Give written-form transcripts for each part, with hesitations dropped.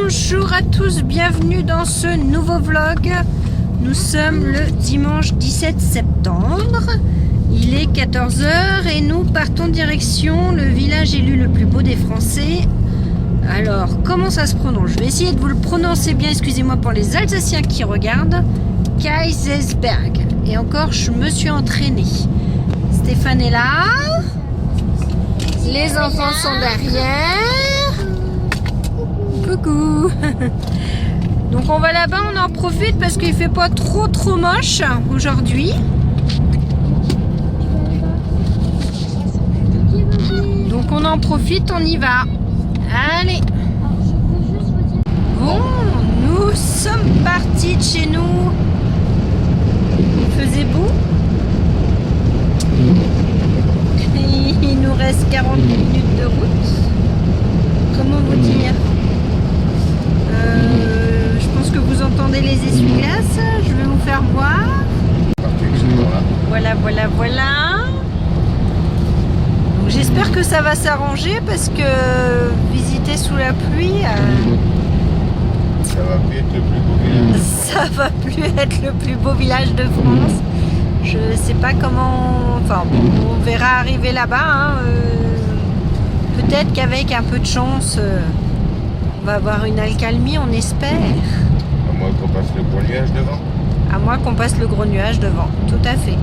Bonjour à tous, bienvenue dans ce nouveau vlog. Nous sommes le dimanche 17 septembre. Il est 14 h et nous partons direction le village élu le plus beau des Français. Alors, comment ça se prononce? Je vais essayer de vous le prononcer bien, excusez-moi pour les Alsaciens qui regardent. Kaysersberg. Et encore, je me suis entraînée. Stéphane est là. Les enfants sont derrière. Coucou. Donc on va là-bas, on en profite parce qu'il fait pas trop moche aujourd'hui. Donc on en profite, on y va. Allez. Bon, nous sommes partis de chez nous. Il faisait beau. Il nous reste 40 minutes de route. Comment vous dire? Je pense que vous entendez les essuie-glaces. Je vais vous faire voir. Voilà. Donc j'espère que ça va s'arranger parce que visiter sous la pluie, ça va plus être le plus beau village. Ça va plus être le plus beau village de France. Je sais pas comment. Enfin, on verra arriver là-bas. Peut-être qu'avec un peu de chance, on va avoir une accalmie, on espère. À moins qu'on passe le gros nuage devant. À moins qu'on passe le gros nuage devant, tout à fait.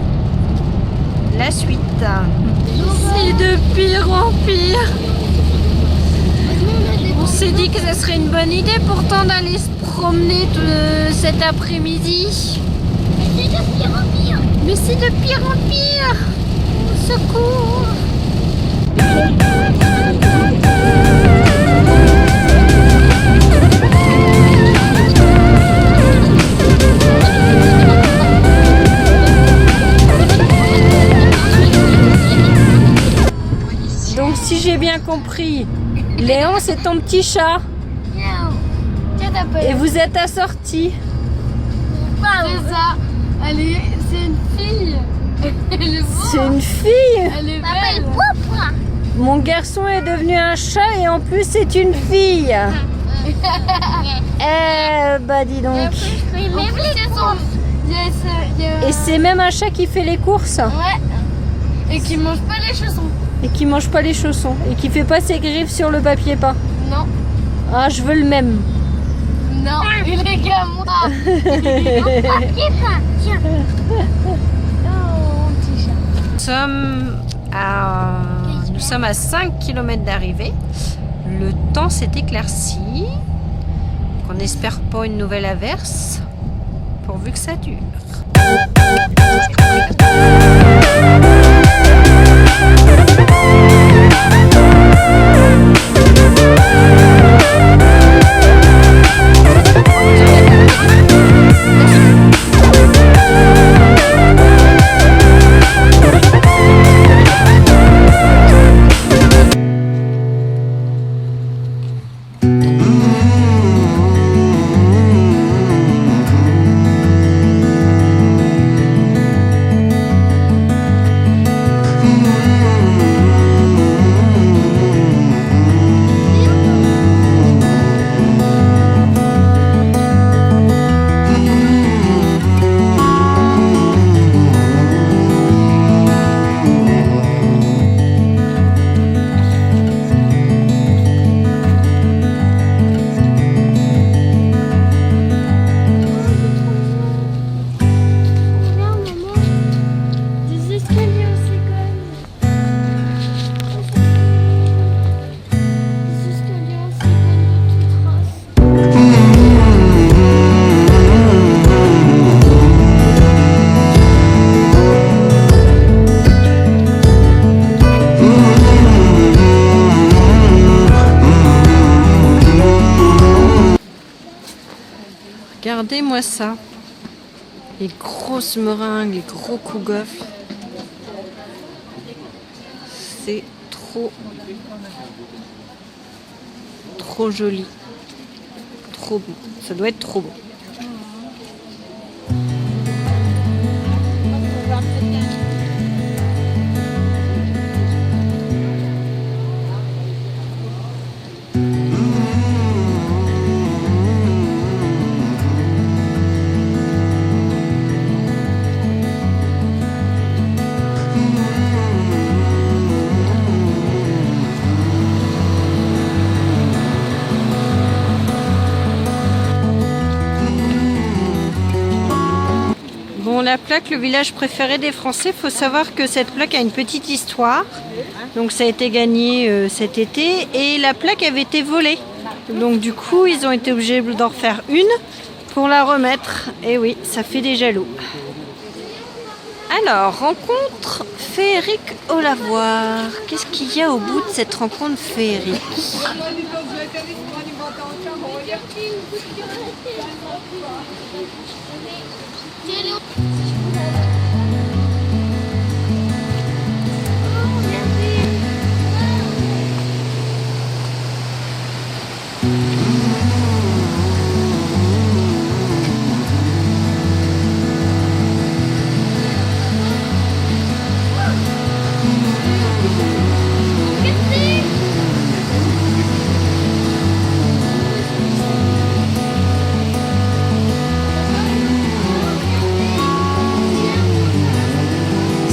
La suite. C'est de pire en pire. On s'est dit que ça serait une bonne idée pourtant d'aller se promener cet après-midi. Mais c'est de pire en pire. Mais c'est de pire en pire. Au secours. Donc si j'ai bien compris, Léon c'est ton petit chat et vous êtes assortis. C'est ça. C'est une fille. Elle est beau. C'est une fille. Elle est belle. Mon garçon est devenu un chat et en plus c'est une fille. Eh bah dis donc. Et c'est même un chat qui fait les courses. Ouais. Et qui mange pas les chaussons. Et qui mange pas les chaussons. Et qui fait pas ses griffes sur le papier peint. Non. Ah, je veux le même. Non, il est qu'à moi. Tiens. Oh, petit chat. Nous sommes à 5 km d'arrivée. Le temps s'est éclairci. On n'espère pas une nouvelle averse, pourvu que ça dure. Regardez-moi ça. Les grosses meringues, les gros cougoffles. C'est trop joli. Trop beau. Ça doit être trop beau. la plaque le village préféré des Français. Il faut savoir que cette plaque a une petite histoire. Donc ça a été gagné cet été et la plaque avait été volée. Donc du coup ils ont été obligés d'en refaire une pour la remettre. Et oui, ça fait des jaloux. Alors, rencontre féerique au lavoir. Qu'est-ce qu'il y a au bout de cette rencontre féerique?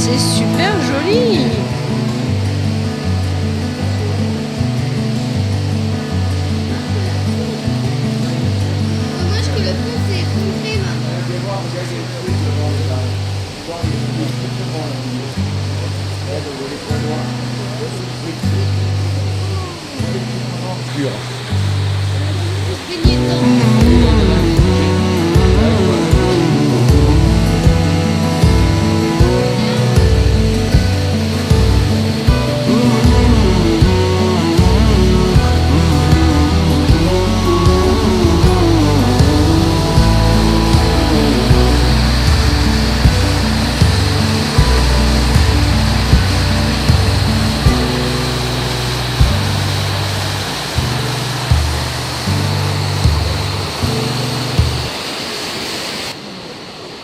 C'est super joli. Dommage que le pont s'est effondré maintenant. Baigner dedans.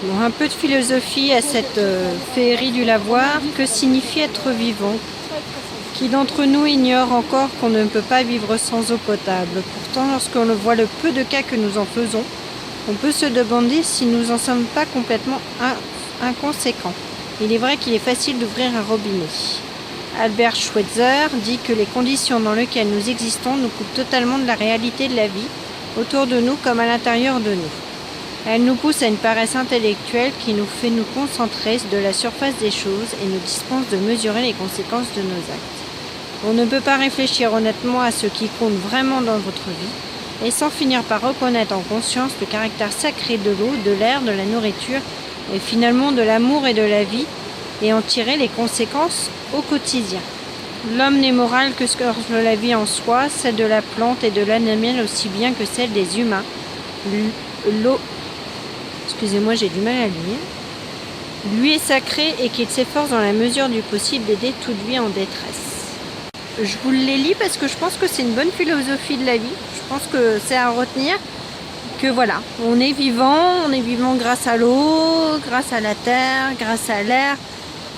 Bon, un peu de philosophie à cette féerie du lavoir. Que signifie être vivant? Qui d'entre nous ignore encore qu'on ne peut pas vivre sans eau potable? Pourtant, lorsqu'on voit le peu de cas que nous en faisons, on peut se demander si nous n'en sommes pas complètement inconséquents. Il est vrai qu'il est facile d'ouvrir un robinet. Albert Schweitzer dit que les conditions dans lesquelles nous existons nous coupent totalement de la réalité de la vie, autour de nous comme à l'intérieur de nous. Elle nous pousse à une paresse intellectuelle qui nous fait nous concentrer de la surface des choses et nous dispense de mesurer les conséquences de nos actes. On ne peut pas réfléchir honnêtement à ce qui compte vraiment dans votre vie et sans finir par reconnaître en conscience le caractère sacré de l'eau, de l'air, de la nourriture et finalement de l'amour et de la vie et en tirer les conséquences au quotidien. L'homme n'est moral que ce que la vie en soi, celle de la plante et de l'animal aussi bien que celle des humains. L'eau, excusez-moi, j'ai du mal à lire. Lui est sacré et qu'il s'efforce dans la mesure du possible d'aider toute vie en détresse. Je vous les lis parce que je pense que c'est une bonne philosophie de la vie. Je pense que c'est à retenir que voilà, on est vivant grâce à l'eau, grâce à la terre, grâce à l'air,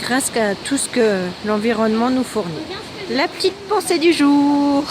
grâce à tout ce que l'environnement nous fournit. La petite pensée du jour.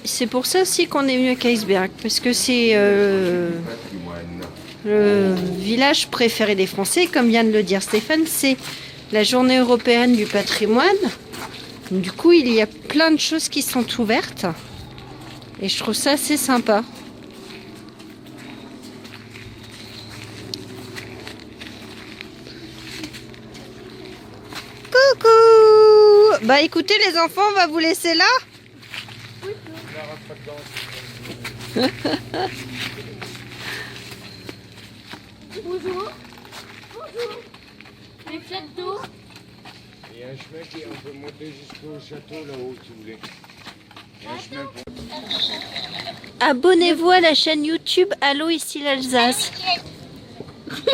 C'est pour ça aussi qu'on est venu à Keisberg, parce que c'est le village préféré des Français, comme vient de le dire Stéphane, c'est la journée européenne du patrimoine. Du coup, il y a plein de choses qui sont ouvertes et je trouve ça assez sympa. Coucou! Bah écoutez les enfants, on va vous laisser là. Bonjour. Bonjour. Les flaques d'eau. Il y a un chemin qui on peut monter jusqu'au château là-haut si vous voulez. Abonnez-vous à la chaîne YouTube Allô ici l'Alsace.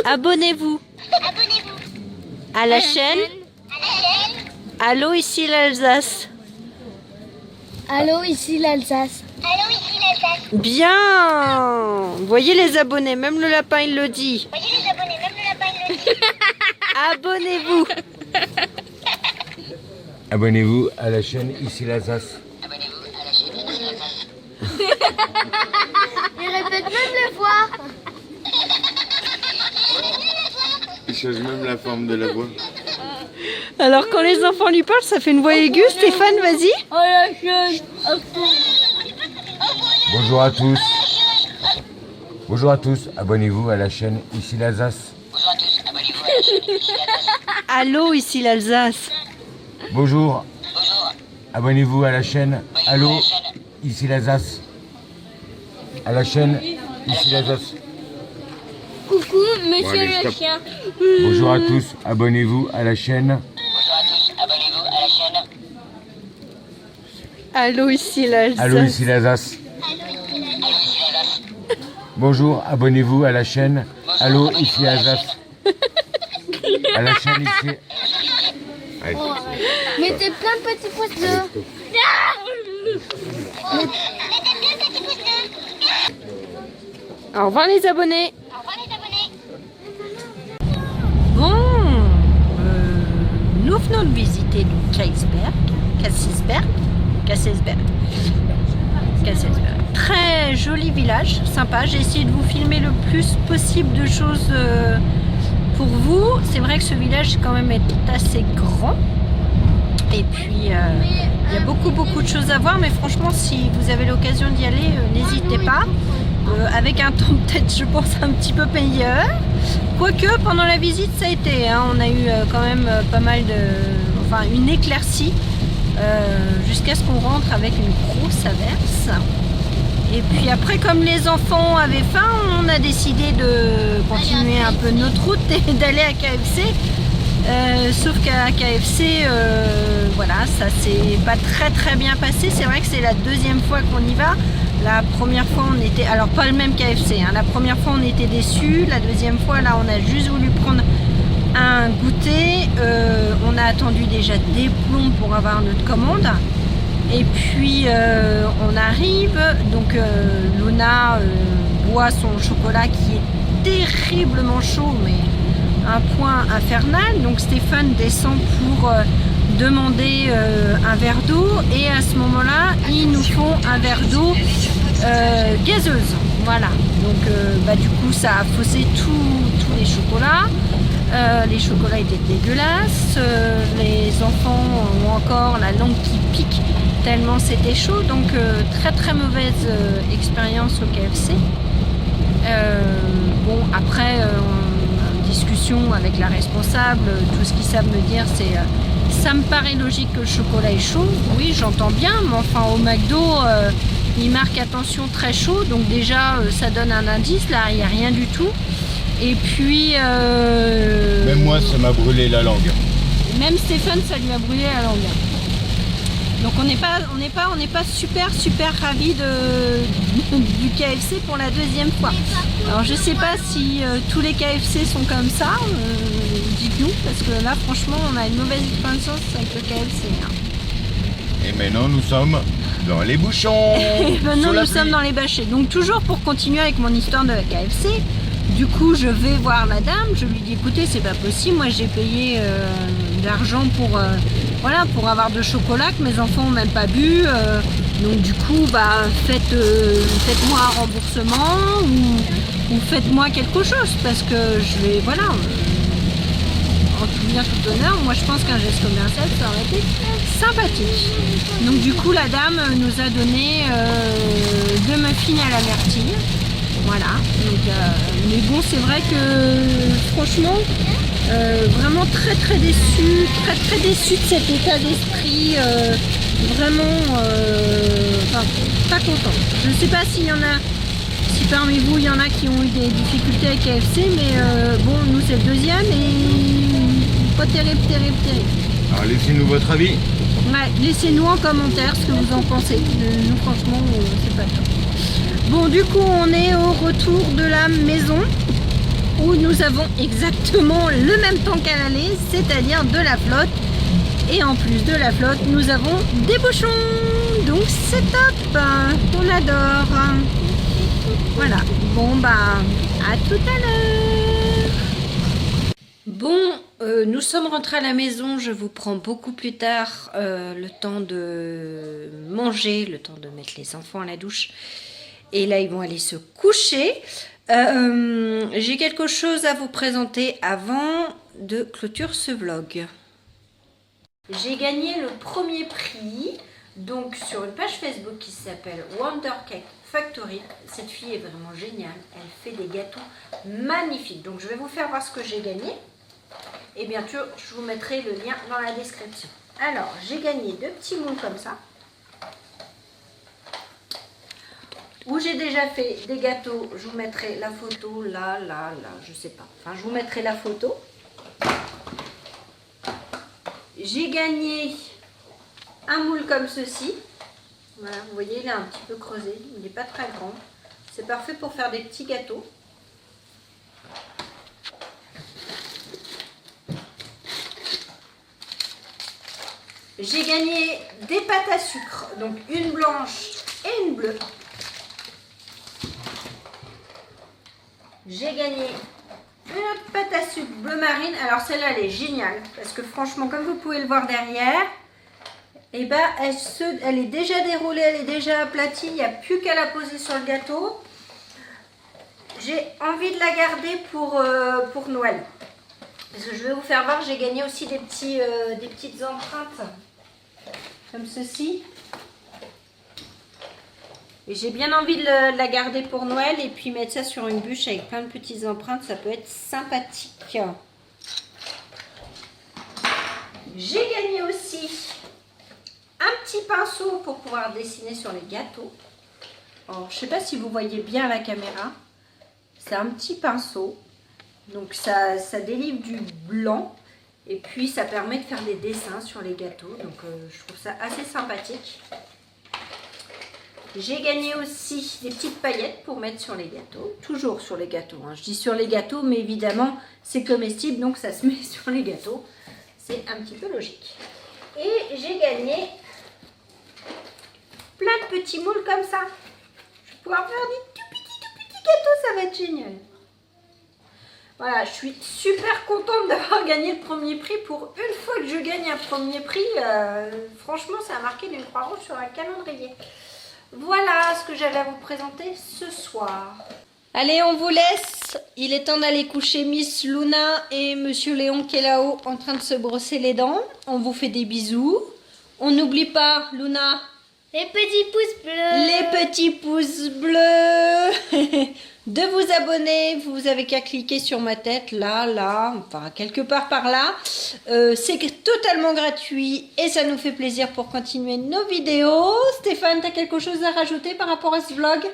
Abonnez-vous à la chaîne Allô ici l'Alsace. Allô, ici l'Alsace. Bien. Vous voyez les abonnés, même le lapin il le dit. Abonnez-vous. Abonnez-vous à la chaîne Ici l'Alsace. Il répète même les fois. Il change même la forme de la voix. Alors quand les enfants lui parlent, ça fait une voix aiguë. Stéphane, vas-y. Oh la chaîne. Bonjour à tous. Bonjour à tous. Abonnez-vous à la chaîne Ici l'Alsace. Allô ici l'Alsace. Bonjour. Abonnez-vous à la chaîne Allô Ici l'Alsace. À la chaîne Ici l'Alsace. Coucou, monsieur allez, le stop. chien. Bonjour à tous. Abonnez-vous à la chaîne. Allô ici l'Alsace. Allô Ici l'Alsace. Bonjour. Abonnez-vous à la chaîne Allô Ici l'Alsace. À la chaîne Ici. Allez. Mettez plein de petits pouces bleus. Au revoir les abonnés. Bon, nous venons de visiter Casselsberg. Très joli village, sympa. J'ai essayé de vous filmer le plus possible de choses pour vous. C'est vrai que ce village quand même est assez grand. Et puis il y a beaucoup de choses à voir. Mais franchement, si vous avez l'occasion d'y aller, n'hésitez pas. Avec un temps peut-être, je pense, un petit peu meilleur. Quoique pendant la visite ça a été, hein, on a eu quand même pas mal de... Enfin une éclaircie jusqu'à ce qu'on rentre avec une grosse averse. Et puis après, comme les enfants avaient faim, on a décidé de continuer un peu notre route et d'aller à KFC. Sauf qu'à KFC, voilà, ça s'est pas très bien passé. C'est vrai que c'est la deuxième fois qu'on y va. La première fois on était, alors pas le même KFC, hein. La première fois on était déçus, la deuxième fois là on a juste voulu prendre un goûter, on a attendu déjà des plombs pour avoir notre commande. Et puis on arrive, donc Luna boit son chocolat qui est terriblement chaud, mais un point infernal. Donc Stéphane descend pour demander un verre d'eau, et à ce moment-là ils nous font un verre d'eau gazeuse. Voilà, donc du coup ça a faussé tous les chocolats. Les chocolats étaient dégueulasses, les enfants ont encore la langue qui pique tellement c'était chaud, donc très mauvaise expérience au KFC. Bon, après discussion avec la responsable, tout ce qu'ils savent me dire c'est ça me paraît logique que le chocolat est chaud. Oui, j'entends bien, mais enfin au McDo ils marquent attention très chaud, donc déjà ça donne un indice. Là il n'y a rien du tout. Et puis Même moi ça m'a brûlé la langue. Même Stéphane ça lui a brûlé la langue. Donc on n'est pas super ravis du KFC pour la deuxième fois. Alors je sais pas si tous les KFC sont comme ça, dites-nous, parce que là franchement on a une mauvaise expérience avec le KFC. Hein. Et maintenant nous sommes dans les bouchons. Et maintenant nous sommes dans les bâchés. Donc toujours pour continuer avec mon histoire de la KFC, du coup je vais voir la dame, je lui dis écoutez c'est pas possible, moi j'ai payé de l'argent pour voilà, pour avoir de chocolat que mes enfants n'ont même pas bu, donc du coup faites-moi un remboursement ou faites-moi quelque chose, parce que je vais, voilà, en tout bien tout honneur, moi je pense qu'un geste commercial ça aurait été sympathique. Donc du coup la dame nous a donné 2 muffins à la myrtille. Voilà, donc, mais bon c'est vrai que franchement vraiment très déçu de cet état d'esprit, vraiment enfin, pas content. Je ne sais pas s'il y en a, si parmi vous il y en a qui ont eu des difficultés avec KFC, mais bon nous c'est le deuxième et pas terrible. Alors laissez-nous votre avis. Ouais, laissez-nous en commentaire ce que vous en pensez. Nous, franchement, c'est pas top. Bon, du coup, on est au retour de la maison où nous avons exactement le même temps qu'à l'aller, c'est-à-dire de la flotte. Et en plus de la flotte, nous avons des bouchons. Donc c'est top, on adore. Voilà, bon bah, à tout à l'heure. Bon, nous sommes rentrés à la maison, je vous prends beaucoup plus tard le temps de manger, le temps de mettre les enfants à la douche. Et là, ils vont aller se coucher. J'ai quelque chose à vous présenter avant de clôturer ce vlog. J'ai gagné le premier prix donc sur une page Facebook qui s'appelle Wonder Cake Factory. Cette fille est vraiment géniale, elle fait des gâteaux magnifiques. Donc je vais vous faire voir ce que j'ai gagné et bien sûr je vous mettrai le lien dans la description. Alors j'ai gagné 2 petits moules comme ça où j'ai déjà fait des gâteaux. Je vous mettrai la photo là, je sais pas, enfin je vous mettrai la photo. J'ai gagné un moule comme ceci. Voilà, vous voyez, il est un petit peu creusé. Il n'est pas très grand. C'est parfait pour faire des petits gâteaux. J'ai gagné des pâtes à sucre. Donc une blanche et une bleue. J'ai gagné une autre pâte à sucre bleu marine. Alors celle-là, elle est géniale. Parce que franchement, comme vous pouvez le voir derrière, et ben, elle est déjà déroulée, elle est déjà aplatie. Il n'y a plus qu'à la poser sur le gâteau. J'ai envie de la garder pour Noël. Parce que je vais vous faire voir, j'ai gagné aussi des petites empreintes. Comme ceci. Et j'ai bien envie de la garder pour Noël et puis mettre ça sur une bûche avec plein de petites empreintes. Ça peut être sympathique. J'ai gagné aussi un petit pinceau pour pouvoir dessiner sur les gâteaux. Alors, je ne sais pas si vous voyez bien la caméra. C'est un petit pinceau. Donc ça délivre du blanc. Et puis ça permet de faire des dessins sur les gâteaux. Donc je trouve ça assez sympathique. J'ai gagné aussi des petites paillettes pour mettre sur les gâteaux. Toujours sur les gâteaux. Hein. Je dis sur les gâteaux, mais évidemment, c'est comestible. Donc, ça se met sur les gâteaux. C'est un petit peu logique. Et j'ai gagné plein de petits moules comme ça. Je vais pouvoir faire des tout petits gâteaux. Ça va être génial. Voilà, je suis super contente d'avoir gagné le premier prix. Pour une fois que je gagne un premier prix, franchement, ça a marqué d'une croix rouge sur un calendrier. Voilà ce que j'avais à vous présenter ce soir. Allez, on vous laisse. Il est temps d'aller coucher Miss Luna et Monsieur Léon qui est là-haut en train de se brosser les dents. On vous fait des bisous. On n'oublie pas, Luna, Les petits pouces bleus. les petits pouces bleus. De vous abonner. Vous avez qu'à cliquer sur ma tête, là, enfin quelque part par là. C'est totalement gratuit et ça nous fait plaisir pour continuer nos vidéos. Stéphane, tu as quelque chose à rajouter par rapport à ce vlog?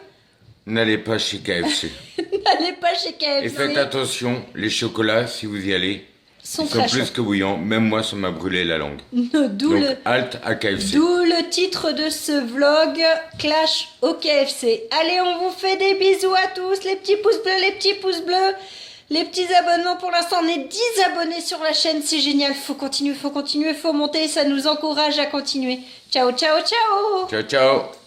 N'allez pas chez KFC. N'allez pas chez KFC. Et faites attention, les chocolats, si vous y allez, Sont ils sont très plus chauds. que bouillants. Même moi, ça m'a brûlé la langue. D'où Donc, le... halte à KFC. D'où le titre de ce vlog, Clash au KFC. Allez, on vous fait des bisous à tous, les petits pouces bleus, les petits pouces bleus, les petits abonnements. Pour l'instant, on est 10 abonnés sur la chaîne, c'est génial. Faut continuer, faut monter, ça nous encourage à continuer. Ciao, ciao, ciao. Ciao, ciao.